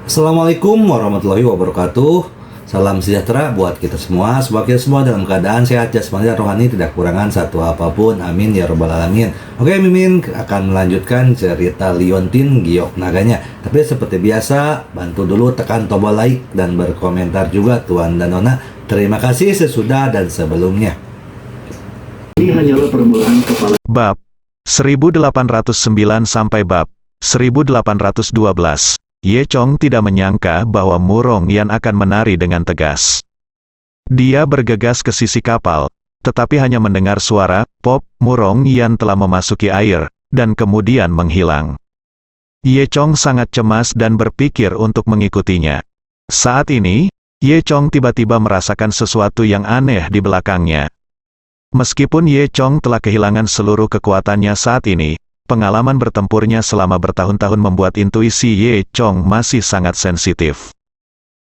Assalamualaikum warahmatullahi wabarakatuh. Salam sejahtera buat kita semua. Semoga kita semua dalam keadaan sehat jasmani dan rohani, tidak kekurangan satu apapun. Amin ya robbal alamin. Oke, Mimin akan melanjutkan cerita Liontin Giok Naganya. Tapi seperti biasa, bantu dulu tekan tombol like dan berkomentar juga Tuan dan Nona. Terima kasih sesudah dan sebelumnya. Ini hanyalah permulaan kepala. Bab 1809 sampai bab 1812. Ye Chong tidak menyangka bahwa Murong Yan akan menari dengan tegas. Dia bergegas ke sisi kapal, tetapi hanya mendengar suara pop. Murong Yan telah memasuki air dan kemudian menghilang. Ye Chong sangat cemas dan berpikir untuk mengikutinya. Saat ini, Ye Chong tiba-tiba merasakan sesuatu yang aneh di belakangnya. Meskipun Ye Chong telah kehilangan seluruh kekuatannya saat ini, pengalaman bertempurnya selama bertahun-tahun membuat intuisi Ye Chong masih sangat sensitif.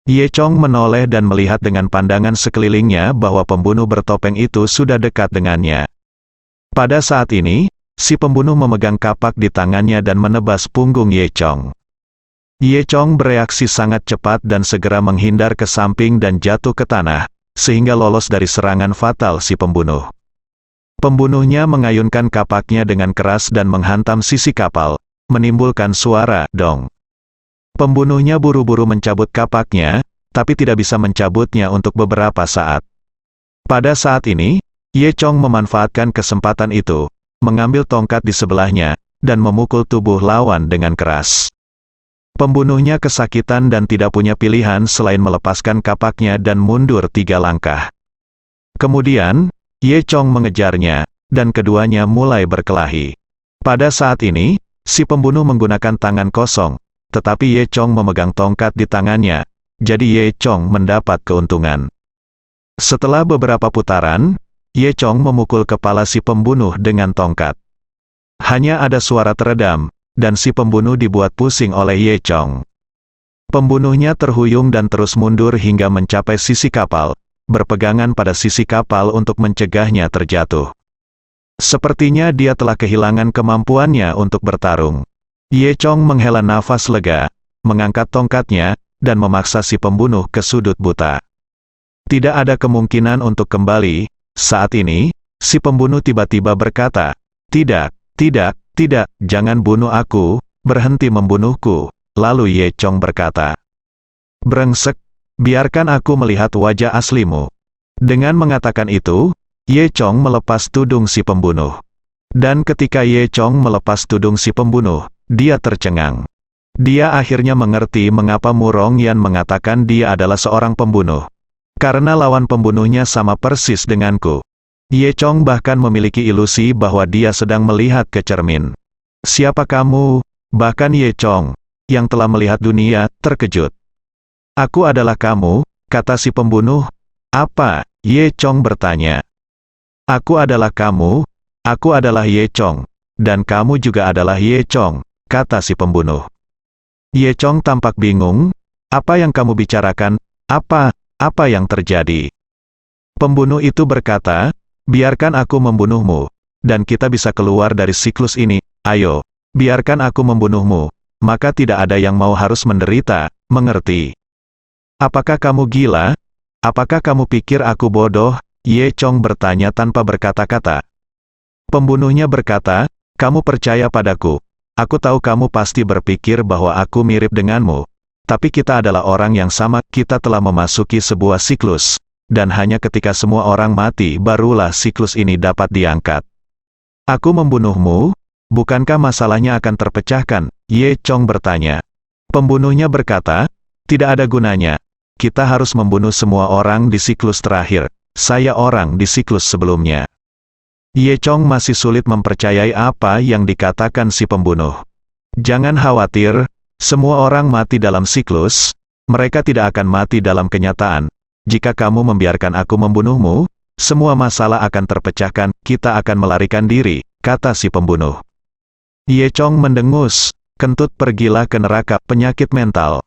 Ye Chong menoleh dan melihat dengan pandangan sekelilingnya bahwa pembunuh bertopeng itu sudah dekat dengannya. Pada saat ini, si pembunuh memegang kapak di tangannya dan menebas punggung Ye Chong. Ye Chong bereaksi sangat cepat dan segera menghindar ke samping dan jatuh ke tanah, sehingga lolos dari serangan fatal si pembunuh. Pembunuhnya mengayunkan kapaknya dengan keras dan menghantam sisi kapal, menimbulkan suara dong. Pembunuhnya buru-buru mencabut kapaknya, tapi tidak bisa mencabutnya untuk beberapa saat. Pada saat ini, Ye Chong memanfaatkan kesempatan itu, mengambil tongkat di sebelahnya, dan memukul tubuh lawan dengan keras. Pembunuhnya kesakitan dan tidak punya pilihan selain melepaskan kapaknya dan mundur 3 langkah. Kemudian, Ye Chong mengejarnya, dan keduanya mulai berkelahi. Pada saat ini, si pembunuh menggunakan tangan kosong, tetapi Ye Chong memegang tongkat di tangannya, jadi Ye Chong mendapat keuntungan. Setelah beberapa putaran, Ye Chong memukul kepala si pembunuh dengan tongkat. Hanya ada suara teredam, dan si pembunuh dibuat pusing oleh Ye Chong. Pembunuhnya terhuyung dan terus mundur hingga mencapai sisi kapal, berpegangan pada sisi kapal untuk mencegahnya terjatuh. Sepertinya dia telah kehilangan kemampuannya untuk bertarung. Ye Chong menghela nafas lega, mengangkat tongkatnya, dan memaksa si pembunuh ke sudut buta. Tidak ada kemungkinan untuk kembali. Saat ini, si pembunuh tiba-tiba berkata, "Tidak, tidak, tidak, jangan bunuh aku, berhenti membunuhku." Lalu Ye Chong berkata, "Brengsek, biarkan aku melihat wajah aslimu." Dengan mengatakan itu, Ye Chong melepas tudung si pembunuh. Dan ketika Ye Chong melepas tudung si pembunuh, dia tercengang. Dia akhirnya mengerti mengapa Murong Yan mengatakan dia adalah seorang pembunuh. Karena lawan pembunuhnya sama persis denganku. Ye Chong bahkan memiliki ilusi bahwa dia sedang melihat ke cermin. "Siapa kamu?" Bahkan Ye Chong, yang telah melihat dunia, terkejut. "Aku adalah kamu," kata si pembunuh. "Apa?" Ye Chong bertanya. "Aku adalah kamu, aku adalah Ye Chong, dan kamu juga adalah Ye Chong," kata si pembunuh. Ye Chong tampak bingung. "Apa yang kamu bicarakan? Apa yang terjadi?" Pembunuh itu berkata, "Biarkan aku membunuhmu, dan kita bisa keluar dari siklus ini. Ayo, biarkan aku membunuhmu, maka tidak ada yang mau harus menderita, mengerti?" "Apakah kamu gila? Apakah kamu pikir aku bodoh?" Ye Chong bertanya tanpa berkata-kata. Pembunuhnya berkata, "Kamu percaya padaku. Aku tahu kamu pasti berpikir bahwa aku mirip denganmu. Tapi kita adalah orang yang sama, kita telah memasuki sebuah siklus. Dan hanya ketika semua orang mati barulah siklus ini dapat diangkat. Aku membunuhmu, bukankah masalahnya akan terpecahkan?" Ye Chong bertanya. Pembunuhnya berkata, "Tidak ada gunanya. Kita harus membunuh semua orang di siklus terakhir. Saya orang di siklus sebelumnya." Ye Chong masih sulit mempercayai apa yang dikatakan si pembunuh. "Jangan khawatir, semua orang mati dalam siklus. Mereka tidak akan mati dalam kenyataan. Jika kamu membiarkan aku membunuhmu, semua masalah akan terpecahkan, kita akan melarikan diri," kata si pembunuh. Ye Chong mendengus, "Kentut, pergilah ke neraka penyakit mental."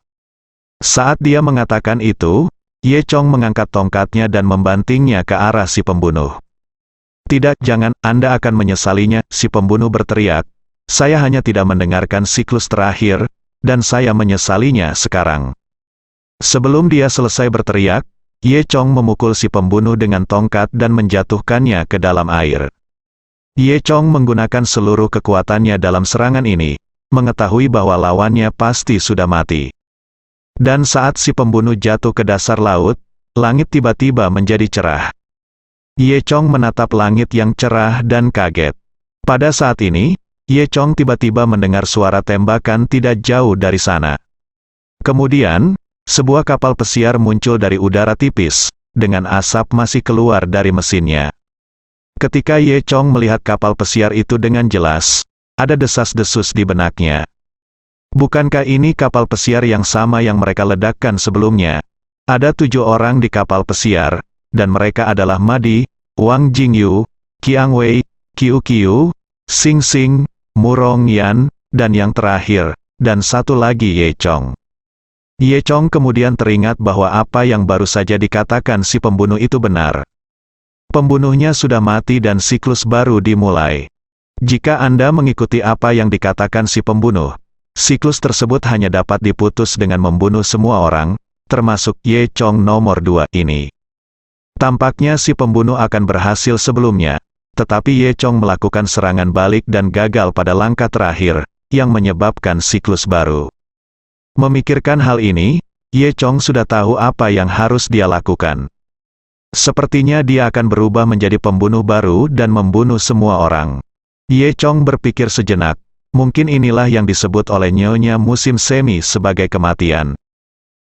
Saat dia mengatakan itu, Ye Chong mengangkat tongkatnya dan membantingnya ke arah si pembunuh. "Tidak, jangan, Anda akan menyesalinya," si pembunuh berteriak. "Saya hanya tidak mendengarkan siklus terakhir, dan saya menyesalinya sekarang. Sebelum dia selesai berteriak, Ye Chong memukul si pembunuh dengan tongkat dan menjatuhkannya ke dalam air. Ye Chong menggunakan seluruh kekuatannya dalam serangan ini, mengetahui bahwa lawannya pasti sudah mati. Dan saat si pembunuh jatuh ke dasar laut, langit tiba-tiba menjadi cerah. Ye Chong menatap langit yang cerah dan kaget. Pada saat ini, Ye Chong tiba-tiba mendengar suara tembakan tidak jauh dari sana. Kemudian, sebuah kapal pesiar muncul dari udara tipis, dengan asap masih keluar dari mesinnya. Ketika Ye Chong melihat kapal pesiar itu dengan jelas, ada desas-desus di benaknya. Bukankah ini kapal pesiar yang sama yang mereka ledakkan sebelumnya? Ada 7 orang di kapal pesiar, dan mereka adalah Madi, Wang Jingyu, Qiang Wei, Qiu Qiu, Xing Xing, Murong Yan, dan yang terakhir, dan satu lagi Ye Chong. Ye Chong kemudian teringat bahwa apa yang baru saja dikatakan si pembunuh itu benar. Pembunuhnya sudah mati dan siklus baru dimulai. Jika Anda mengikuti apa yang dikatakan si pembunuh, siklus tersebut hanya dapat diputus dengan membunuh semua orang, termasuk Ye Chong nomor 2 ini. Tampaknya si pembunuh akan berhasil sebelumnya, tetapi Ye Chong melakukan serangan balik dan gagal pada langkah terakhir, yang menyebabkan siklus baru. Memikirkan hal ini, Ye Chong sudah tahu apa yang harus dia lakukan. Sepertinya dia akan berubah menjadi pembunuh baru dan membunuh semua orang. Ye Chong berpikir sejenak, mungkin inilah yang disebut oleh Nyonya musim semi sebagai kematian.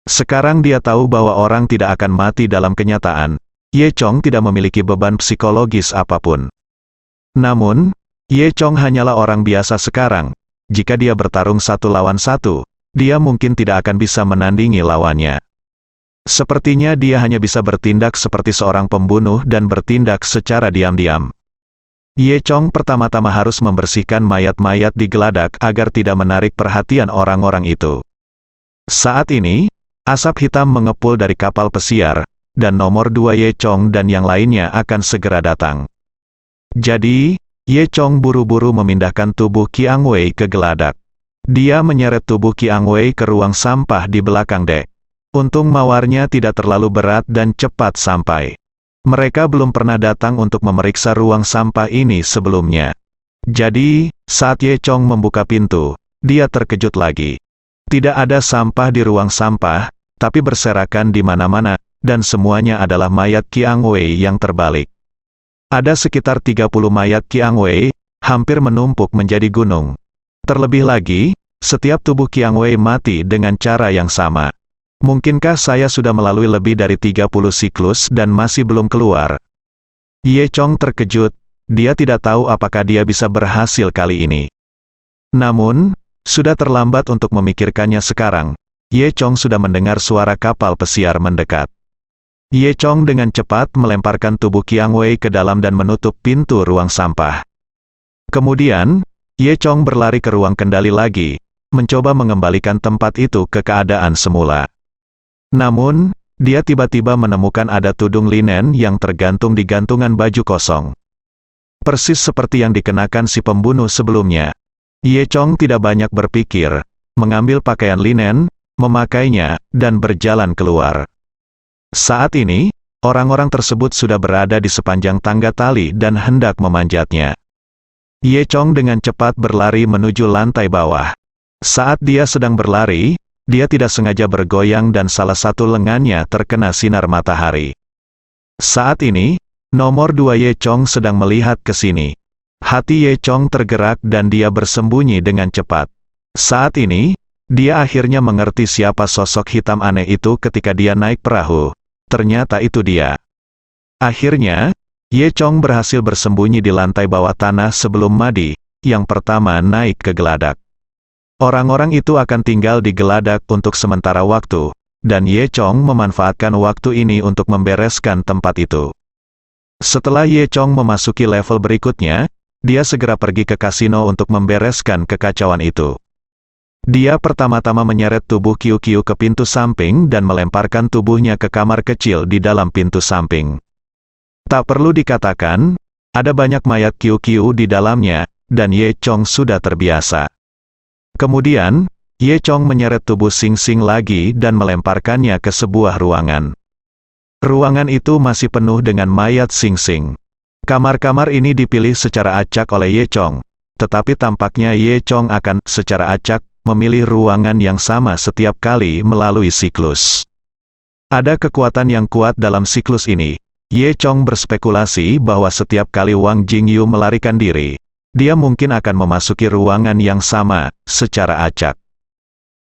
Sekarang dia tahu bahwa orang tidak akan mati dalam kenyataan. Ye Chong tidak memiliki beban psikologis apapun. Namun, Ye Chong hanyalah orang biasa sekarang. Jika dia bertarung 1 lawan 1, dia mungkin tidak akan bisa menandingi lawannya. Sepertinya dia hanya bisa bertindak seperti seorang pembunuh dan bertindak secara diam-diam. Ye Chong pertama-tama harus membersihkan mayat-mayat di geladak agar tidak menarik perhatian orang-orang itu. Saat ini, asap hitam mengepul dari kapal pesiar, dan nomor 2 Ye Chong dan yang lainnya akan segera datang. Jadi, Ye Chong buru-buru memindahkan tubuh Qiang Wei ke geladak. Dia menyeret tubuh Qiang Wei ke ruang sampah di belakang dek. Untung mawarnya tidak terlalu berat dan cepat sampai. Mereka belum pernah datang untuk memeriksa ruang sampah ini sebelumnya. Jadi, saat Ye Chong membuka pintu, dia terkejut lagi. Tidak ada sampah di ruang sampah, tapi berserakan di mana-mana, dan semuanya adalah mayat Qiang Wei yang terbalik. Ada sekitar 30 mayat Qiang Wei, hampir menumpuk menjadi gunung. Terlebih lagi, setiap tubuh Qiang Wei mati dengan cara yang sama. Mungkinkah saya sudah melalui lebih dari 30 siklus dan masih belum keluar? Ye Chong terkejut, dia tidak tahu apakah dia bisa berhasil kali ini. Namun, sudah terlambat untuk memikirkannya sekarang. Ye Chong sudah mendengar suara kapal pesiar mendekat. Ye Chong dengan cepat melemparkan tubuh Qiang Wei ke dalam dan menutup pintu ruang sampah. Kemudian, Ye Chong berlari ke ruang kendali lagi, mencoba mengembalikan tempat itu ke keadaan semula. Namun, dia tiba-tiba menemukan ada tudung linen yang tergantung di gantungan baju kosong. Persis seperti yang dikenakan si pembunuh sebelumnya. Ye Chong tidak banyak berpikir, mengambil pakaian linen, memakainya, dan berjalan keluar. Saat ini, orang-orang tersebut sudah berada di sepanjang tangga tali dan hendak memanjatnya. Ye Chong dengan cepat berlari menuju lantai bawah. Saat dia sedang berlari, dia tidak sengaja bergoyang dan salah satu lengannya terkena sinar matahari. Saat ini, nomor 2 Ye Chong sedang melihat ke sini. Hati Ye Chong tergerak dan dia bersembunyi dengan cepat. Saat ini, dia akhirnya mengerti siapa sosok hitam aneh itu ketika dia naik perahu. Ternyata itu dia. Akhirnya, Ye Chong berhasil bersembunyi di lantai bawah tanah sebelum Madi, yang pertama naik ke geladak. Orang-orang itu akan tinggal di geladak untuk sementara waktu, dan Ye Chong memanfaatkan waktu ini untuk membereskan tempat itu. Setelah Ye Chong memasuki level berikutnya, dia segera pergi ke kasino untuk membereskan kekacauan itu. Dia pertama-tama menyeret tubuh Qiu Qiu ke pintu samping dan melemparkan tubuhnya ke kamar kecil di dalam pintu samping. Tak perlu dikatakan, ada banyak mayat Qiu Qiu di dalamnya, dan Ye Chong sudah terbiasa. Kemudian, Ye Chong menyeret tubuh Sing Sing lagi dan melemparkannya ke sebuah ruangan. Ruangan itu masih penuh dengan mayat Sing Sing. Kamar-kamar ini dipilih secara acak oleh Ye Chong, tetapi tampaknya Ye Chong akan, secara acak, memilih ruangan yang sama setiap kali melalui siklus. Ada kekuatan yang kuat dalam siklus ini. Ye Chong berspekulasi bahwa setiap kali Wang Jingyu melarikan diri, dia mungkin akan memasuki ruangan yang sama, secara acak.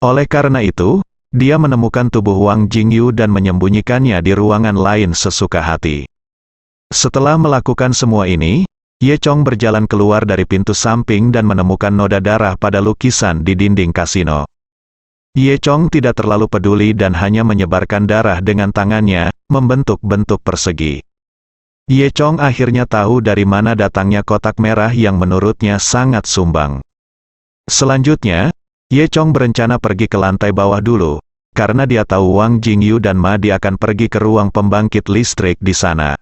Oleh karena itu, dia menemukan tubuh Wang Jingyu dan menyembunyikannya di ruangan lain sesuka hati. Setelah melakukan semua ini, Ye Chong berjalan keluar dari pintu samping dan menemukan noda darah pada lukisan di dinding kasino. Ye Chong tidak terlalu peduli dan hanya menyebarkan darah dengan tangannya, membentuk bentuk persegi. Ye Chong akhirnya tahu dari mana datangnya kotak merah yang menurutnya sangat sumbang. Selanjutnya, Ye Chong berencana pergi ke lantai bawah dulu, karena dia tahu Wang Jingyu dan Ma Di akan pergi ke ruang pembangkit listrik di sana.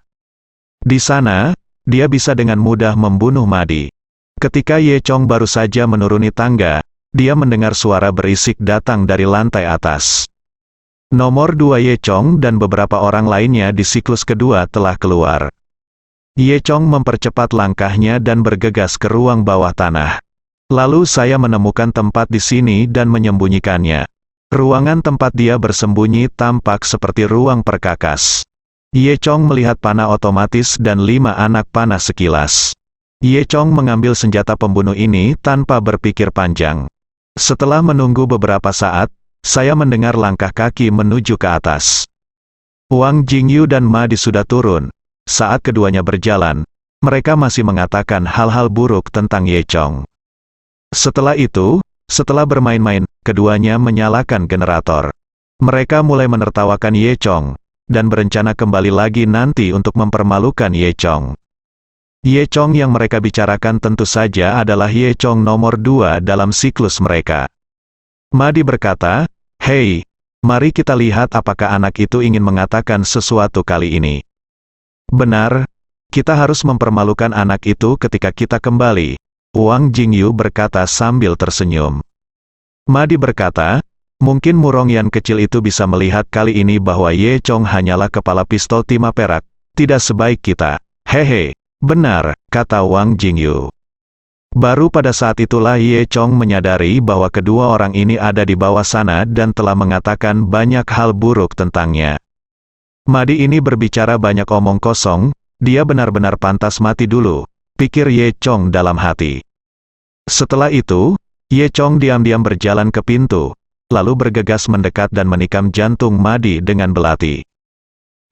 Di sana, dia bisa dengan mudah membunuh Ma Di. Ketika Ye Chong baru saja menuruni tangga, dia mendengar suara berisik datang dari lantai atas. Nomor 2 Ye Chong dan beberapa orang lainnya di siklus kedua telah keluar. Ye Chong mempercepat langkahnya dan bergegas ke ruang bawah tanah. Lalu saya menemukan tempat di sini dan menyembunyikannya. Ruangan tempat dia bersembunyi tampak seperti ruang perkakas. Ye Chong melihat panah otomatis dan 5 anak panah sekilas. Ye Chong mengambil senjata pembunuh ini tanpa berpikir panjang. Setelah menunggu beberapa saat, saya mendengar langkah kaki menuju ke atas. Wang Jingyu dan Ma Di sudah turun. Saat keduanya berjalan, mereka masih mengatakan hal-hal buruk tentang Ye Chong. Setelah itu, setelah bermain-main, keduanya menyalakan generator. Mereka mulai menertawakan Ye Chong, dan berencana kembali lagi nanti untuk mempermalukan Ye Chong. Ye Chong yang mereka bicarakan tentu saja adalah Ye Chong nomor 2 dalam siklus mereka. Ma Di berkata, "Hei, mari kita lihat apakah anak itu ingin mengatakan sesuatu kali ini." "Benar, kita harus mempermalukan anak itu ketika kita kembali," Wang Jingyu berkata sambil tersenyum. Ma Di berkata, "Mungkin Murongyan kecil itu bisa melihat kali ini bahwa Ye Chong hanyalah kepala pistol timah perak, tidak sebaik kita." "Hehe, benar," kata Wang Jingyu. Baru pada saat itulah Ye Chong menyadari bahwa kedua orang ini ada di bawah sana dan telah mengatakan banyak hal buruk tentangnya. Ma Di ini berbicara banyak omong kosong, dia benar-benar pantas mati dulu, pikir Ye Chong dalam hati. Setelah itu, Ye Chong diam-diam berjalan ke pintu, lalu bergegas mendekat dan menikam jantung Ma Di dengan belati.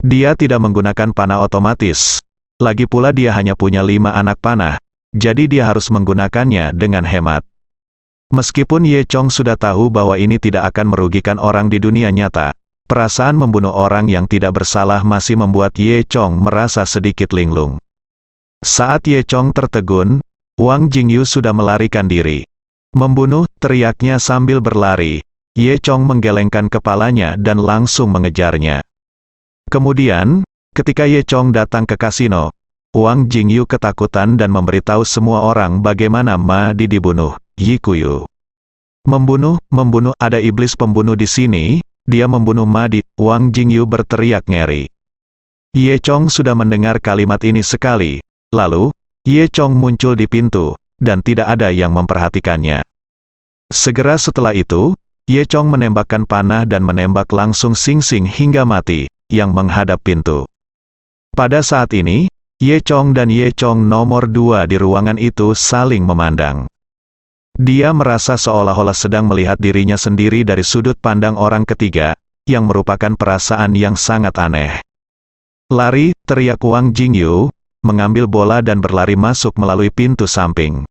Dia tidak menggunakan panah otomatis. Lagi pula dia hanya punya 5 anak panah, jadi dia harus menggunakannya dengan hemat. Meskipun Ye Chong sudah tahu bahwa ini tidak akan merugikan orang di dunia nyata, perasaan membunuh orang yang tidak bersalah masih membuat Ye Chong merasa sedikit linglung. Saat Ye Chong tertegun, Wang Jingyu sudah melarikan diri. "Membunuh," teriaknya sambil berlari. Ye Chong menggelengkan kepalanya dan langsung mengejarnya. Kemudian, ketika Ye Chong datang ke kasino, Wang Jingyu ketakutan dan memberitahu semua orang bagaimana Ma Di dibunuh. Yikuyu. "Membunuh, ada iblis pembunuh di sini, dia membunuh Ma Di," Wang Jingyu berteriak ngeri. Ye Chong sudah mendengar kalimat ini sekali, lalu, Ye Chong muncul di pintu, dan tidak ada yang memperhatikannya. Segera setelah itu, Ye Chong menembakkan panah dan menembak langsung Sing Sing hingga mati, yang menghadap pintu. Pada saat ini, Ye Chong dan Ye Chong nomor 2 di ruangan itu saling memandang. Dia merasa seolah-olah sedang melihat dirinya sendiri dari sudut pandang orang ketiga, yang merupakan perasaan yang sangat aneh. "Lari!" teriak Wang Jingyu, mengambil bola dan berlari masuk melalui pintu samping.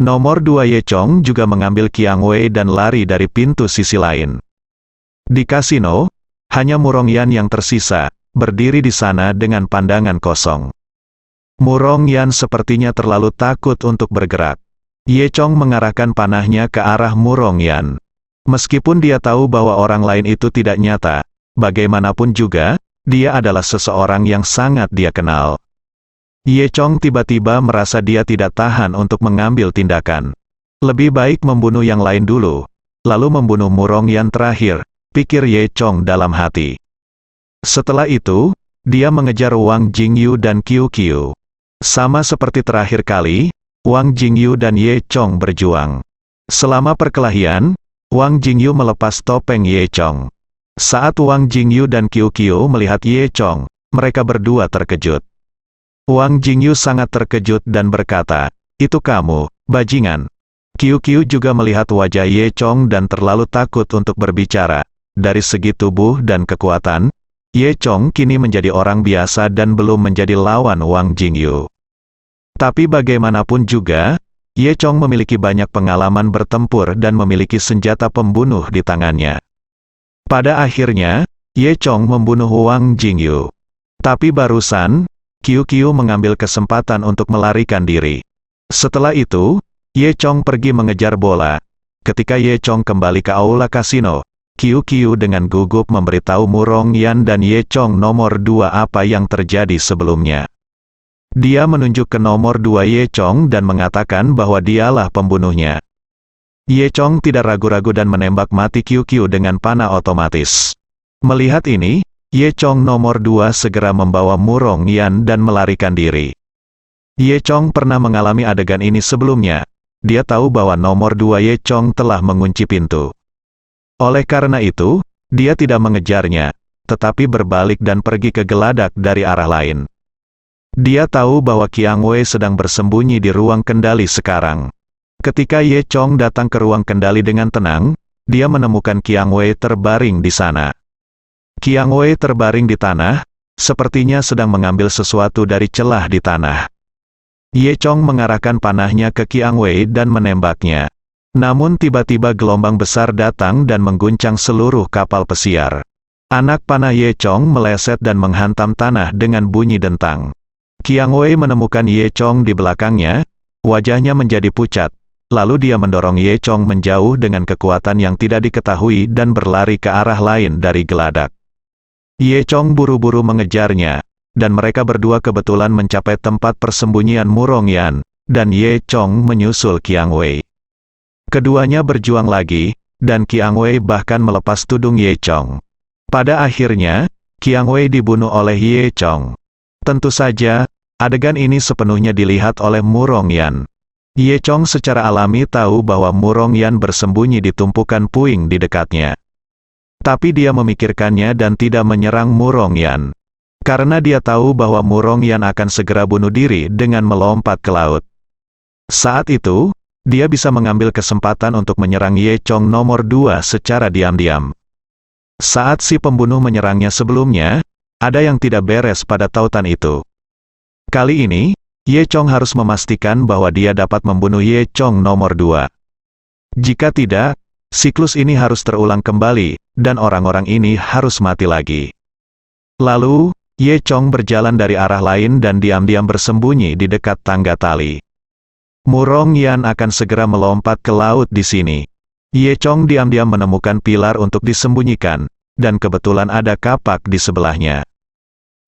Nomor 2 Ye Chong juga mengambil Qiang Wei dan lari dari pintu sisi lain. Di kasino, hanya Murongyan yang tersisa, berdiri di sana dengan pandangan kosong. Murongyan sepertinya terlalu takut untuk bergerak. Ye Chong mengarahkan panahnya ke arah Murongyan. Meskipun dia tahu bahwa orang lain itu tidak nyata, bagaimanapun juga, dia adalah seseorang yang sangat dia kenal. Ye Chong tiba-tiba merasa dia tidak tahan untuk mengambil tindakan. Lebih baik membunuh yang lain dulu. lalu membunuh Murong Yan terakhir, pikir Ye Chong dalam hati. Setelah itu, dia mengejar Wang Jingyu dan Qiu Qiu. Sama seperti terakhir kali, Wang Jingyu dan Ye Chong berjuang. Selama perkelahian, Wang Jingyu melepas topeng Ye Chong. Saat Wang Jingyu dan Qiu Qiu melihat Ye Chong, mereka berdua terkejut. Wang Jingyu sangat terkejut dan berkata, "Itu kamu, bajingan." Qiu Qiu juga melihat wajah Ye Chong dan terlalu takut untuk berbicara. Dari segi tubuh dan kekuatan, Ye Chong kini menjadi orang biasa dan belum menjadi lawan Wang Jingyu. Tapi bagaimanapun juga, Ye Chong memiliki banyak pengalaman bertempur dan memiliki senjata pembunuh di tangannya. Pada akhirnya, Ye Chong membunuh Wang Jingyu. Tapi barusan, Qiu Qiu mengambil kesempatan untuk melarikan diri. Setelah itu, Ye Chong pergi mengejar bola. Ketika Ye Chong kembali ke aula kasino, Qiu Qiu dengan gugup memberitahu Murong Yan dan Ye Chong nomor 2 apa yang terjadi sebelumnya. Dia menunjuk ke nomor 2 Ye Chong dan mengatakan bahwa dialah pembunuhnya. Ye Chong tidak ragu-ragu dan menembak mati Qiu Qiu dengan panah otomatis. Melihat ini, Ye Chong nomor 2 segera membawa Murong Yan dan melarikan diri. Ye Chong pernah mengalami adegan ini sebelumnya. Dia tahu bahwa nomor 2 Ye Chong telah mengunci pintu. Oleh karena itu, dia tidak mengejarnya, tetapi berbalik dan pergi ke geladak dari arah lain. Dia tahu bahwa Qiang Wei sedang bersembunyi di ruang kendali sekarang. Ketika Ye Chong datang ke ruang kendali dengan tenang, dia menemukan Qiang Wei terbaring di sana. Qiang Wei terbaring di tanah, sepertinya sedang mengambil sesuatu dari celah di tanah. Ye Chong mengarahkan panahnya ke Qiang Wei dan menembaknya. Namun tiba-tiba gelombang besar datang dan mengguncang seluruh kapal pesiar. Anak panah Ye Chong meleset dan menghantam tanah dengan bunyi dentang. Qiang Wei menemukan Ye Chong di belakangnya, wajahnya menjadi pucat. Lalu dia mendorong Ye Chong menjauh dengan kekuatan yang tidak diketahui dan berlari ke arah lain dari geladak. Ye Chong buru-buru mengejarnya, dan mereka berdua kebetulan mencapai tempat persembunyian Murong Yan, dan Ye Chong menyusul Qiang Wei. Keduanya berjuang lagi, dan Qiang Wei bahkan melepas tudung Ye Chong. Pada akhirnya, Qiang Wei dibunuh oleh Ye Chong. Tentu saja, adegan ini sepenuhnya dilihat oleh Murong Yan. Ye Chong secara alami tahu bahwa Murong Yan bersembunyi di tumpukan puing di dekatnya. Tapi dia memikirkannya dan tidak menyerang Murong Yan. Karena dia tahu bahwa Murong Yan akan segera bunuh diri dengan melompat ke laut. Saat itu, dia bisa mengambil kesempatan untuk menyerang Ye Chong nomor 2 secara diam-diam. Saat si pembunuh menyerangnya sebelumnya, ada yang tidak beres pada tautan itu. Kali ini, Ye Chong harus memastikan bahwa dia dapat membunuh Ye Chong nomor 2. Jika tidak, siklus ini harus terulang kembali, dan orang-orang ini harus mati lagi. Lalu, Ye Chong berjalan dari arah lain dan diam-diam bersembunyi di dekat tangga tali. Murong Yan akan segera melompat ke laut di sini. Ye Chong diam-diam menemukan pilar untuk disembunyikan, dan kebetulan ada kapak di sebelahnya.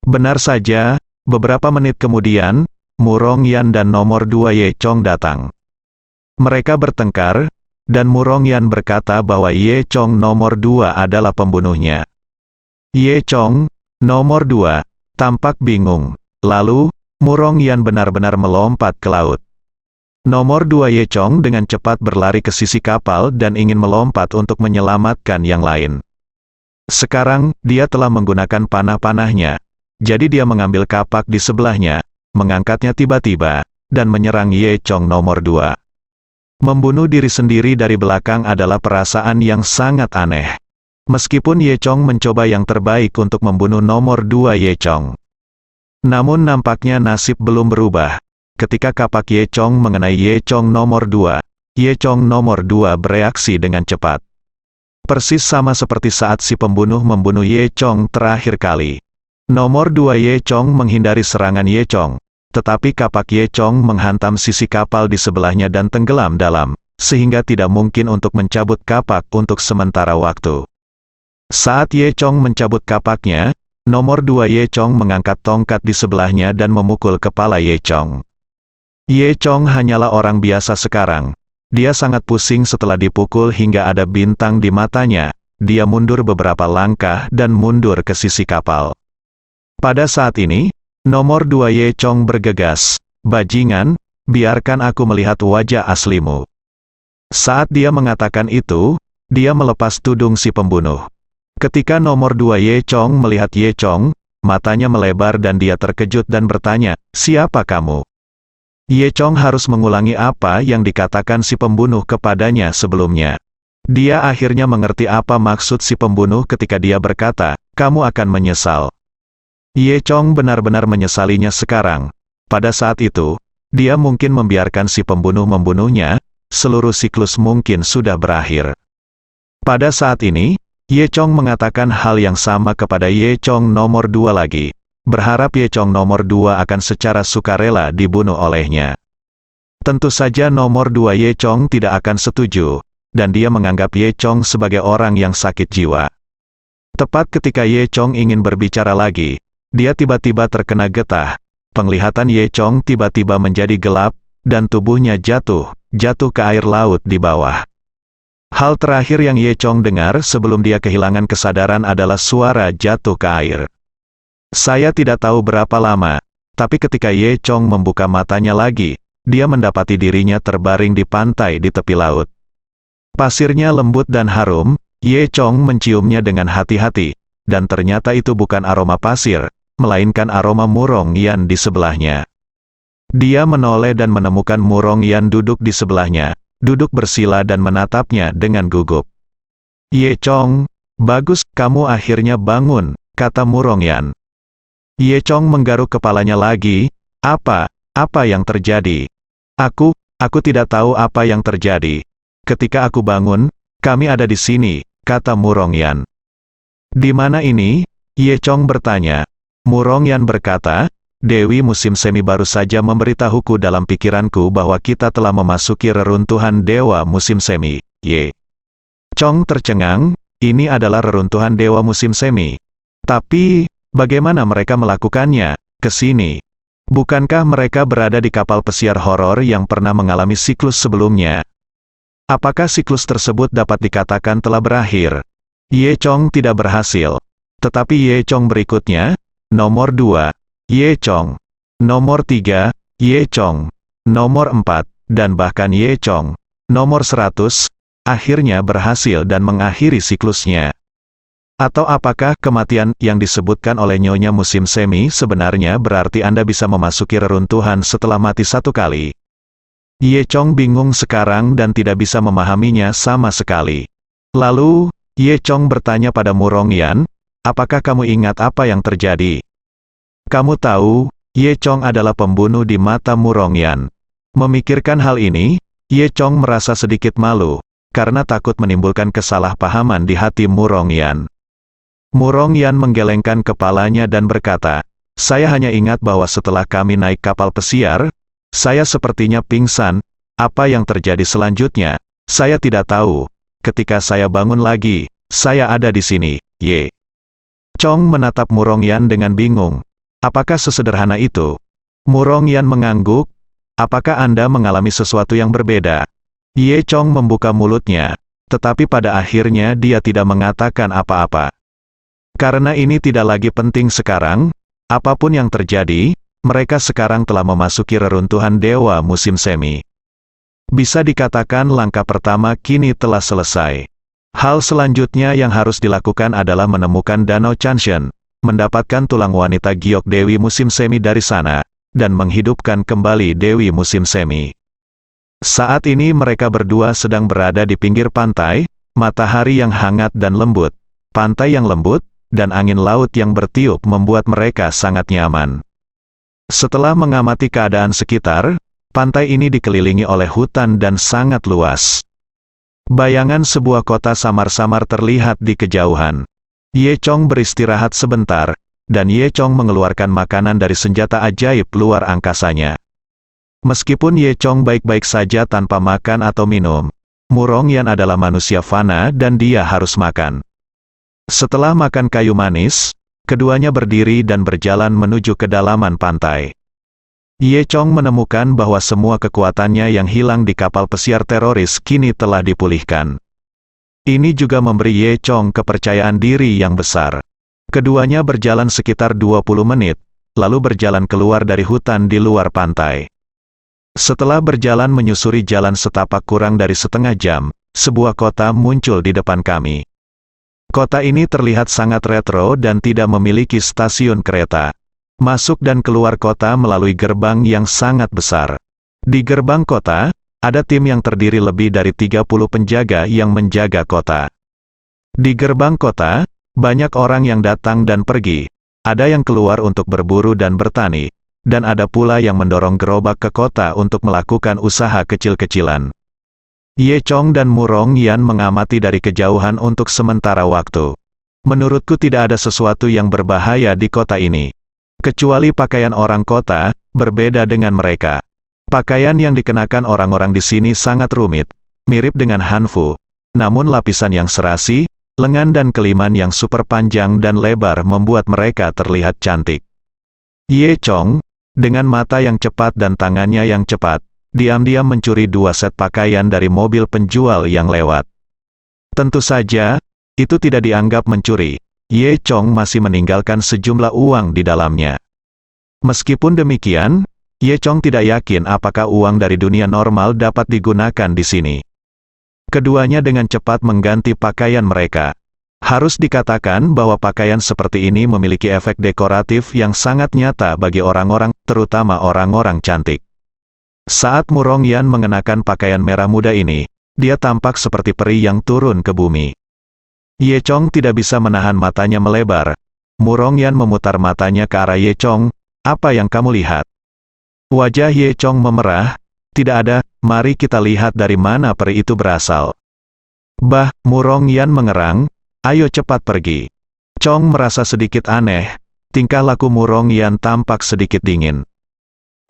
Benar saja, beberapa menit kemudian, Murong Yan dan nomor 2 Ye Chong datang. Mereka bertengkar, dan Murong Yan berkata bahwa Ye Chong nomor 2 adalah pembunuhnya. Ye Chong, nomor 2, tampak bingung. Lalu, Murong Yan benar-benar melompat ke laut. Nomor 2 Ye Chong dengan cepat berlari ke sisi kapal dan ingin melompat untuk menyelamatkan yang lain. Sekarang, dia telah menggunakan panah-panahnya. Jadi dia mengambil kapak di sebelahnya, mengangkatnya tiba-tiba, dan menyerang Ye Chong nomor 2. Membunuh diri sendiri dari belakang adalah perasaan yang sangat aneh. Meskipun Ye Chong mencoba yang terbaik untuk membunuh nomor 2 Ye Chong. Namun nampaknya nasib belum berubah. Ketika kapak Ye Chong mengenai Ye Chong nomor 2, Ye Chong nomor 2 bereaksi dengan cepat. Persis sama seperti saat si pembunuh membunuh Ye Chong terakhir kali. Nomor 2 Ye Chong menghindari serangan Ye Chong, tetapi kapak Ye Chong menghantam sisi kapal di sebelahnya dan tenggelam dalam, sehingga tidak mungkin untuk mencabut kapak untuk sementara waktu. Saat Ye Chong mencabut kapaknya, nomor 2 Ye Chong mengangkat tongkat di sebelahnya dan memukul kepala Ye Chong. Ye Chong hanyalah orang biasa sekarang. Dia sangat pusing setelah dipukul hingga ada bintang di matanya. Dia mundur beberapa langkah dan mundur ke sisi kapal. Pada saat ini, nomor 2 Ye Chong bergegas, "Bajingan, biarkan aku melihat wajah aslimu." Saat dia mengatakan itu, dia melepas tudung si pembunuh. Ketika nomor 2 Ye Chong melihat Ye Chong, matanya melebar dan dia terkejut dan bertanya, "Siapa kamu?" Ye Chong harus mengulangi apa yang dikatakan si pembunuh kepadanya sebelumnya. Dia akhirnya mengerti apa maksud si pembunuh ketika dia berkata, "Kamu akan menyesal." Ye Chong benar-benar menyesalinya sekarang. Pada saat itu, dia mungkin membiarkan si pembunuh membunuhnya, seluruh siklus mungkin sudah berakhir. Pada saat ini, Ye Chong mengatakan hal yang sama kepada Ye Chong nomor 2 lagi. Berharap Ye Chong nomor 2 akan secara sukarela dibunuh olehnya. Tentu saja nomor 2 Ye Chong tidak akan setuju, dan dia menganggap Ye Chong sebagai orang yang sakit jiwa. Tepat ketika Ye Chong ingin berbicara lagi, dia tiba-tiba terkena getah. Penglihatan Ye Chong tiba-tiba menjadi gelap, dan tubuhnya jatuh ke air laut di bawah. Hal terakhir yang Ye Chong dengar sebelum dia kehilangan kesadaran adalah suara jatuh ke air. Saya tidak tahu berapa lama, tapi ketika Ye Chong membuka matanya lagi, dia mendapati dirinya terbaring di pantai di tepi laut. Pasirnya lembut dan harum, Ye Chong menciumnya dengan hati-hati, dan ternyata itu bukan aroma pasir, melainkan aroma Murong Yan di sebelahnya. Dia menoleh dan menemukan Murong Yan duduk di sebelahnya, duduk bersila dan menatapnya dengan gugup. "Ye Chong, bagus, kamu akhirnya bangun," kata Murong Yan. Ye Chong menggaruk kepalanya lagi. Apa yang terjadi?" Aku tidak tahu apa yang terjadi. Ketika aku bangun, kami ada di sini," kata Murong Yan. "Di mana ini?" Ye Chong bertanya. Murong Yan berkata, "Dewi musim semi baru saja memberitahuku dalam pikiranku bahwa kita telah memasuki reruntuhan dewa musim semi." Ye Chong tercengang, ini adalah reruntuhan dewa musim semi. Tapi, bagaimana mereka melakukannya? Ke sini. Bukankah mereka berada di kapal pesiar horor yang pernah mengalami siklus sebelumnya? Apakah siklus tersebut dapat dikatakan telah berakhir? Ye Chong tidak berhasil. Tetapi Ye Chong berikutnya, nomor 2, Ye Chong. Nomor 3, Ye Chong. Nomor 4, dan bahkan Ye Chong. Nomor 100, akhirnya berhasil dan mengakhiri siklusnya. Atau apakah kematian yang disebutkan oleh Nyonya musim semi sebenarnya berarti Anda bisa memasuki reruntuhan setelah mati satu kali? Ye Chong bingung sekarang dan tidak bisa memahaminya sama sekali. Lalu, Ye Chong bertanya pada Murong Yan, "Apakah kamu ingat apa yang terjadi?" Kamu tahu, Ye Chong adalah pembunuh di mata Murong Yan. Memikirkan hal ini, Ye Chong merasa sedikit malu, karena takut menimbulkan kesalahpahaman di hati Murong Yan. Murong Yan menggelengkan kepalanya dan berkata, "Saya hanya ingat bahwa setelah kami naik kapal pesiar, saya sepertinya pingsan. Apa yang terjadi selanjutnya, saya tidak tahu. Ketika saya bangun lagi, saya ada di sini." Ye Chong menatap Murong Yan dengan bingung. "Apakah sesederhana itu?" Murong Yan mengangguk. "Apakah Anda mengalami sesuatu yang berbeda?" Ye Chong membuka mulutnya, tetapi pada akhirnya dia tidak mengatakan apa-apa. Karena ini tidak lagi penting sekarang, apapun yang terjadi, mereka sekarang telah memasuki reruntuhan dewa musim semi. Bisa dikatakan langkah pertama kini telah selesai. Hal selanjutnya yang harus dilakukan adalah menemukan Danau Chanshen, mendapatkan tulang wanita giok Dewi musim semi dari sana, dan menghidupkan kembali Dewi musim semi. Saat ini mereka berdua sedang berada di pinggir pantai, matahari yang hangat dan lembut, pantai yang lembut, dan angin laut yang bertiup membuat mereka sangat nyaman. Setelah mengamati keadaan sekitar, pantai ini dikelilingi oleh hutan dan sangat luas. Bayangan sebuah kota samar-samar terlihat di kejauhan. Ye Chong beristirahat sebentar, dan Ye Chong mengeluarkan makanan dari senjata ajaib luar angkasanya. Meskipun Ye Chong baik-baik saja tanpa makan atau minum, Murong Yan adalah manusia fana dan dia harus makan. Setelah makan kayu manis, keduanya berdiri dan berjalan menuju kedalaman pantai. Ye Chong menemukan bahwa semua kekuatannya yang hilang di kapal pesiar teroris kini telah dipulihkan. Ini juga memberi Ye Chong kepercayaan diri yang besar. Keduanya berjalan sekitar 20 menit, lalu berjalan keluar dari hutan di luar pantai. Setelah berjalan menyusuri jalan setapak kurang dari setengah jam, sebuah kota muncul di depan kami. Kota ini terlihat sangat retro dan tidak memiliki stasiun kereta. Masuk dan keluar kota melalui gerbang yang sangat besar. Di gerbang kota, ada tim yang terdiri lebih dari 30 penjaga yang menjaga kota. Di gerbang kota, banyak orang yang datang dan pergi. Ada yang keluar untuk berburu dan bertani, dan ada pula yang mendorong gerobak ke kota untuk melakukan usaha kecil-kecilan. Ye Chong dan Murong Yan mengamati dari kejauhan untuk sementara waktu. Menurutku tidak ada sesuatu yang berbahaya di kota ini. Kecuali pakaian orang kota, berbeda dengan mereka. Pakaian yang dikenakan orang-orang di sini sangat rumit, mirip dengan hanfu. Namun lapisan yang serasi, lengan dan keliman yang super panjang dan lebar membuat mereka terlihat cantik. Ye Chong, dengan mata yang cepat dan tangannya yang cepat, diam-diam mencuri 2 set pakaian dari mobil penjual yang lewat. Tentu saja, itu tidak dianggap mencuri. Ye Chong masih meninggalkan sejumlah uang di dalamnya. Meskipun demikian, Ye Chong tidak yakin apakah uang dari dunia normal dapat digunakan di sini. Keduanya dengan cepat mengganti pakaian mereka. Harus dikatakan bahwa pakaian seperti ini memiliki efek dekoratif yang sangat nyata bagi orang-orang, terutama orang-orang cantik. Saat Murong Yan mengenakan pakaian merah muda ini, dia tampak seperti peri yang turun ke bumi. Ye Chong tidak bisa menahan matanya melebar. Murong Yan memutar matanya ke arah Ye Chong. Apa yang kamu lihat? Wajah Ye Chong memerah. Tidak ada, mari kita lihat dari mana peri itu berasal. Bah, Murong Yan mengerang. Ayo cepat pergi. Chong merasa sedikit aneh. Tingkah laku Murong Yan tampak sedikit dingin.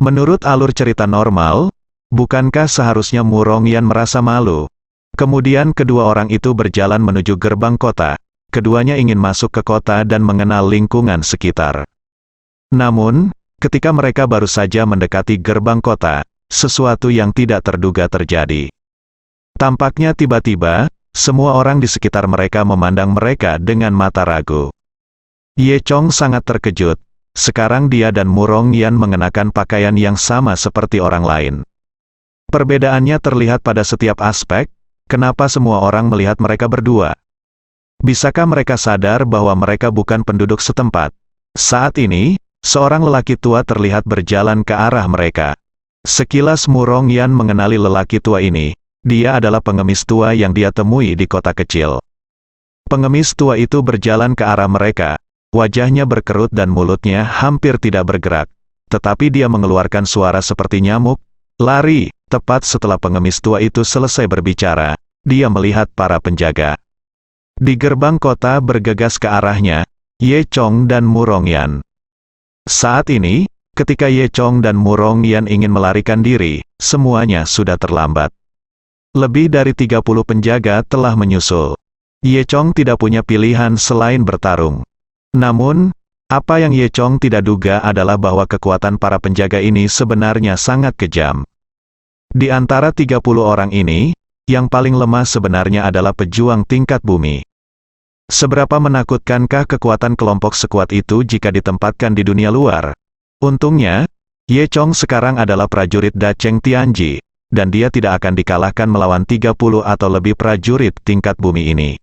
Menurut alur cerita normal, bukankah seharusnya Murong Yan merasa malu? Kemudian kedua orang itu berjalan menuju gerbang kota. Keduanya ingin masuk ke kota dan mengenal lingkungan sekitar. Namun, ketika mereka baru saja mendekati gerbang kota, sesuatu yang tidak terduga terjadi. Tampaknya tiba-tiba, semua orang di sekitar mereka memandang mereka dengan mata ragu. Ye Chong sangat terkejut. Sekarang dia dan Murong Yan mengenakan pakaian yang sama seperti orang lain. Perbedaannya terlihat pada setiap aspek. Kenapa semua orang melihat mereka berdua? Bisakah mereka sadar bahwa mereka bukan penduduk setempat? Saat ini, seorang lelaki tua terlihat berjalan ke arah mereka. Sekilas Murong Yan mengenali lelaki tua ini. Dia adalah pengemis tua yang dia temui di kota kecil. Pengemis tua itu berjalan ke arah mereka. Wajahnya berkerut dan mulutnya hampir tidak bergerak. Tetapi dia mengeluarkan suara seperti nyamuk. Lari. Tepat setelah pengemis tua itu selesai berbicara, dia melihat para penjaga. Di gerbang kota bergegas ke arahnya, Ye Chong dan Murong Yan. Saat ini, ketika Ye Chong dan Murong Yan ingin melarikan diri, semuanya sudah terlambat. Lebih dari 30 penjaga telah menyusul. Ye Chong tidak punya pilihan selain bertarung. Namun, apa yang Ye Chong tidak duga adalah bahwa kekuatan para penjaga ini sebenarnya sangat kejam. Di antara 30 orang ini, yang paling lemah sebenarnya adalah pejuang tingkat bumi. Seberapa menakutkankah kekuatan kelompok sekuat itu jika ditempatkan di dunia luar? Untungnya, Ye Chong sekarang adalah prajurit Da Cheng Tianji, dan dia tidak akan dikalahkan melawan 30 atau lebih prajurit tingkat bumi ini.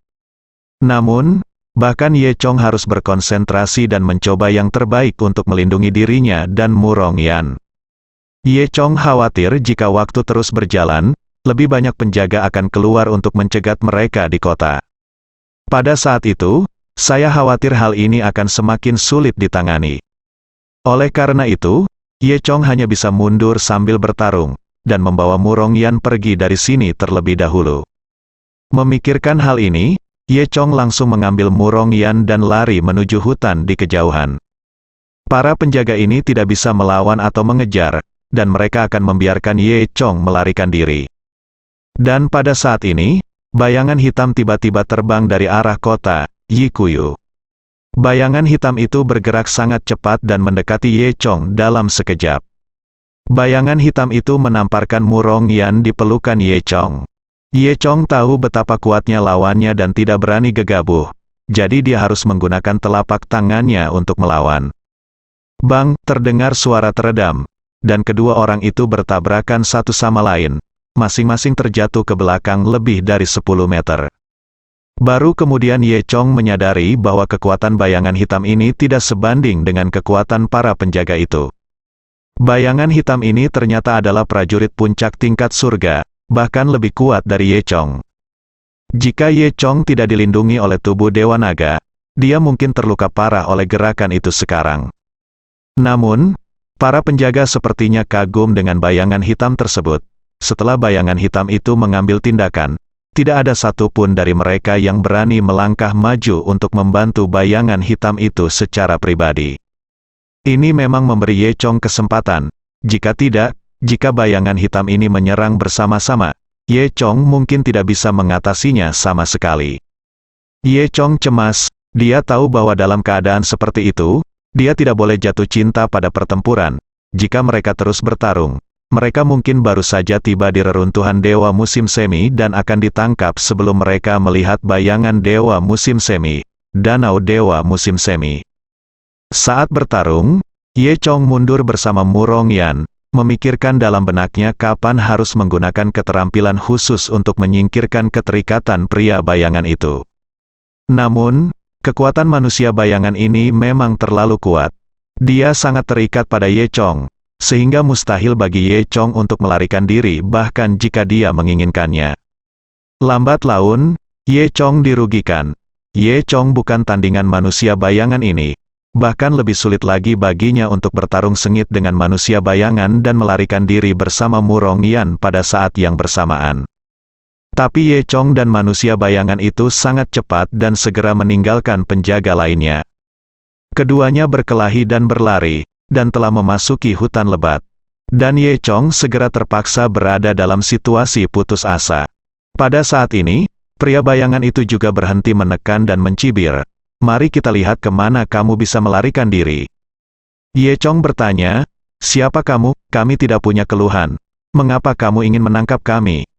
Namun, bahkan Ye Chong harus berkonsentrasi dan mencoba yang terbaik untuk melindungi dirinya dan Murong Yan. Ye Chong khawatir jika waktu terus berjalan, lebih banyak penjaga akan keluar untuk mencegat mereka di kota. Pada saat itu, saya khawatir hal ini akan semakin sulit ditangani. Oleh karena itu, Ye Chong hanya bisa mundur sambil bertarung, dan membawa Murong Yan pergi dari sini terlebih dahulu. Memikirkan hal ini, Ye Chong langsung mengambil Murong Yan dan lari menuju hutan di kejauhan. Para penjaga ini tidak bisa melawan atau mengejar, dan mereka akan membiarkan Ye Chong melarikan diri. Dan pada saat ini, bayangan hitam tiba-tiba terbang dari arah kota Yikuyu. Bayangan hitam itu bergerak sangat cepat dan mendekati Ye Chong dalam sekejap. Bayangan hitam itu menamparkan Murong Yan di pelukan Ye Chong. Ye Chong tahu betapa kuatnya lawannya dan tidak berani gegabah. Jadi dia harus menggunakan telapak tangannya untuk melawan. Bang, terdengar suara teredam. Dan kedua orang itu bertabrakan satu sama lain. Masing-masing terjatuh ke belakang lebih dari 10 meter. Baru kemudian Ye Chong menyadari bahwa kekuatan bayangan hitam ini tidak sebanding dengan kekuatan para penjaga itu. Bayangan hitam ini ternyata adalah prajurit puncak tingkat surga, bahkan lebih kuat dari Ye Chong. Jika Ye Chong tidak dilindungi oleh tubuh Dewa Naga, dia mungkin terluka parah oleh gerakan itu sekarang. Namun, para penjaga sepertinya kagum dengan bayangan hitam tersebut. Setelah bayangan hitam itu mengambil tindakan, tidak ada satupun dari mereka yang berani melangkah maju untuk membantu bayangan hitam itu secara pribadi. Ini memang memberi Ye Chong kesempatan. Jika tidak, jika bayangan hitam ini menyerang bersama-sama, Ye Chong mungkin tidak bisa mengatasinya sama sekali. Ye Chong cemas, dia tahu bahwa dalam keadaan seperti itu, dia tidak boleh jatuh cinta pada pertempuran. Jika mereka terus bertarung, mereka mungkin baru saja tiba di reruntuhan Dewa Musim Semi dan akan ditangkap sebelum mereka melihat bayangan Dewa Musim Semi, Danau Dewa Musim Semi. Saat bertarung, Ye Chong mundur bersama Murong Yan, memikirkan dalam benaknya kapan harus menggunakan keterampilan khusus untuk menyingkirkan keterikatan pria bayangan itu. Namun, kekuatan manusia bayangan ini memang terlalu kuat. Dia sangat terikat pada Ye Chong, sehingga mustahil bagi Ye Chong untuk melarikan diri bahkan jika dia menginginkannya. Lambat laun, Ye Chong dirugikan. Ye Chong bukan tandingan manusia bayangan ini. Bahkan lebih sulit lagi baginya untuk bertarung sengit dengan manusia bayangan dan melarikan diri bersama Murong Yan pada saat yang bersamaan. Tapi Ye Chong dan manusia bayangan itu sangat cepat dan segera meninggalkan penjaga lainnya. Keduanya berkelahi dan berlari, dan telah memasuki hutan lebat. Dan Ye Chong segera terpaksa berada dalam situasi putus asa. Pada saat ini, pria bayangan itu juga berhenti menekan dan mencibir. Mari kita lihat kemana kamu bisa melarikan diri. Ye Chong bertanya, siapa kamu? Kami tidak punya keluhan. Mengapa kamu ingin menangkap kami?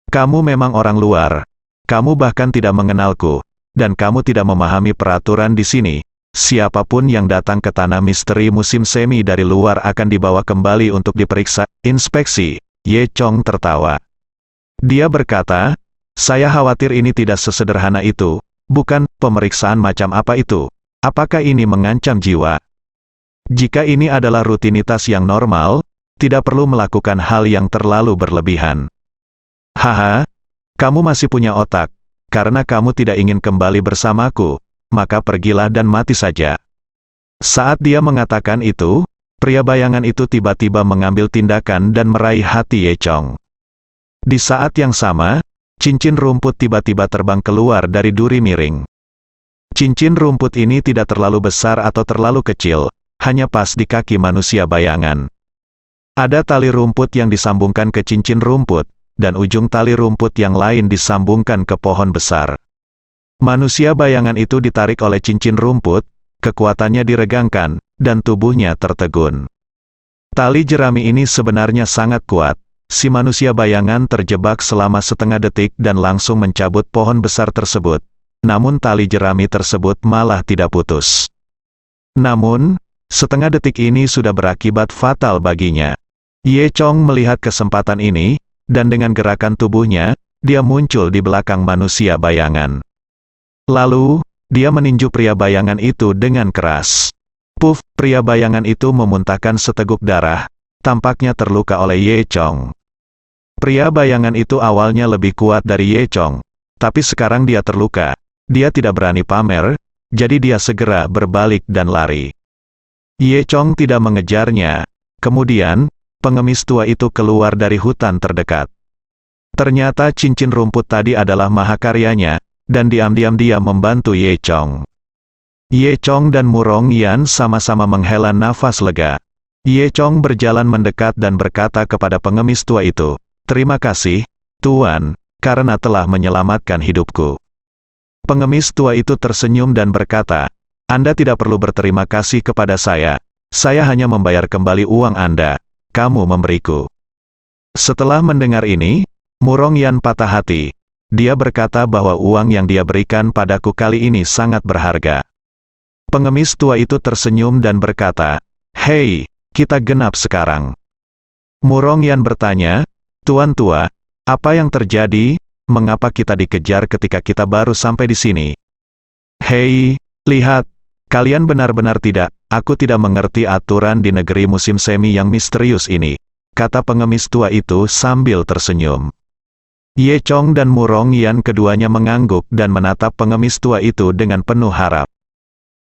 Kamu memang orang luar. Kamu bahkan tidak mengenalku. Dan kamu tidak memahami peraturan di sini. Siapapun yang datang ke tanah misteri musim semi dari luar akan dibawa kembali untuk diperiksa, inspeksi. Ye Chong tertawa. Dia berkata, saya khawatir ini tidak sesederhana itu. Bukan, pemeriksaan macam apa itu? Apakah ini mengancam jiwa? Jika ini adalah rutinitas yang normal, tidak perlu melakukan hal yang terlalu berlebihan. Haha, kamu masih punya otak. Karena kamu tidak ingin kembali bersamaku, maka pergilah dan mati saja. Saat dia mengatakan itu, pria bayangan itu tiba-tiba mengambil tindakan dan meraih hati Ye Chong. Di saat yang sama, cincin rumput tiba-tiba terbang keluar dari duri miring. Cincin rumput ini tidak terlalu besar atau terlalu kecil, hanya pas di kaki manusia bayangan. Ada tali rumput yang disambungkan ke cincin rumput, dan ujung tali rumput yang lain disambungkan ke pohon besar. Manusia bayangan itu ditarik oleh cincin rumput, kekuatannya diregangkan, dan tubuhnya tertegun. Tali jerami ini sebenarnya sangat kuat. Si manusia bayangan terjebak selama setengah detik dan langsung mencabut pohon besar tersebut. Namun tali jerami tersebut malah tidak putus. Namun, setengah detik ini sudah berakibat fatal baginya. Ye Chong melihat kesempatan ini, dan dengan gerakan tubuhnya, dia muncul di belakang manusia bayangan. Lalu, dia meninju pria bayangan itu dengan keras. Puff, pria bayangan itu memuntahkan seteguk darah, tampaknya terluka oleh Ye Chong. Pria bayangan itu awalnya lebih kuat dari Ye Chong, tapi sekarang dia terluka. Dia tidak berani pamer, jadi dia segera berbalik dan lari. Ye Chong tidak mengejarnya. Kemudian, pengemis tua itu keluar dari hutan terdekat. Ternyata cincin rumput tadi adalah mahakaryanya, dan diam-diam dia membantu Ye Chong. Ye Chong dan Murong Yan sama-sama menghela nafas lega. Ye Chong berjalan mendekat dan berkata kepada pengemis tua itu, terima kasih, Tuan, karena telah menyelamatkan hidupku. Pengemis tua itu tersenyum dan berkata, Anda tidak perlu berterima kasih kepada saya hanya membayar kembali uang Anda. kamu memberiku. Setelah mendengar ini, Murong Yan patah hati. Dia berkata bahwa uang yang dia berikan padaku kali ini sangat berharga. Pengemis tua itu tersenyum dan berkata, "Hei, kita genap sekarang." Murong Yan bertanya, "Tuan tua, apa yang terjadi? Mengapa kita dikejar ketika kita baru sampai di sini?" "Hei, lihat, kalian benar-benar aku tidak mengerti aturan di negeri musim semi yang misterius ini," kata pengemis tua itu sambil tersenyum. Ye Chong dan Murong Yan keduanya mengangguk dan menatap pengemis tua itu dengan penuh harap.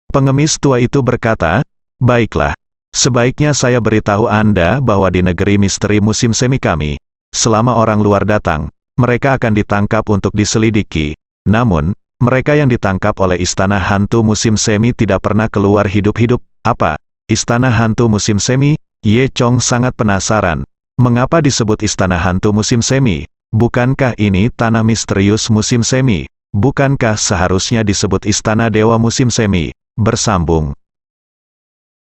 Pengemis tua itu berkata, "Baiklah, sebaiknya saya beritahu Anda bahwa di negeri misteri musim semi kami, selama orang luar datang, mereka akan ditangkap untuk diselidiki. Namun, mereka yang ditangkap oleh istana hantu musim semi tidak pernah keluar hidup-hidup." "Apa? Istana hantu musim semi?" Ye Chong sangat penasaran. "Mengapa disebut istana hantu musim semi? Bukankah ini tanah misterius musim semi? Bukankah seharusnya disebut istana dewa musim semi?" Bersambung.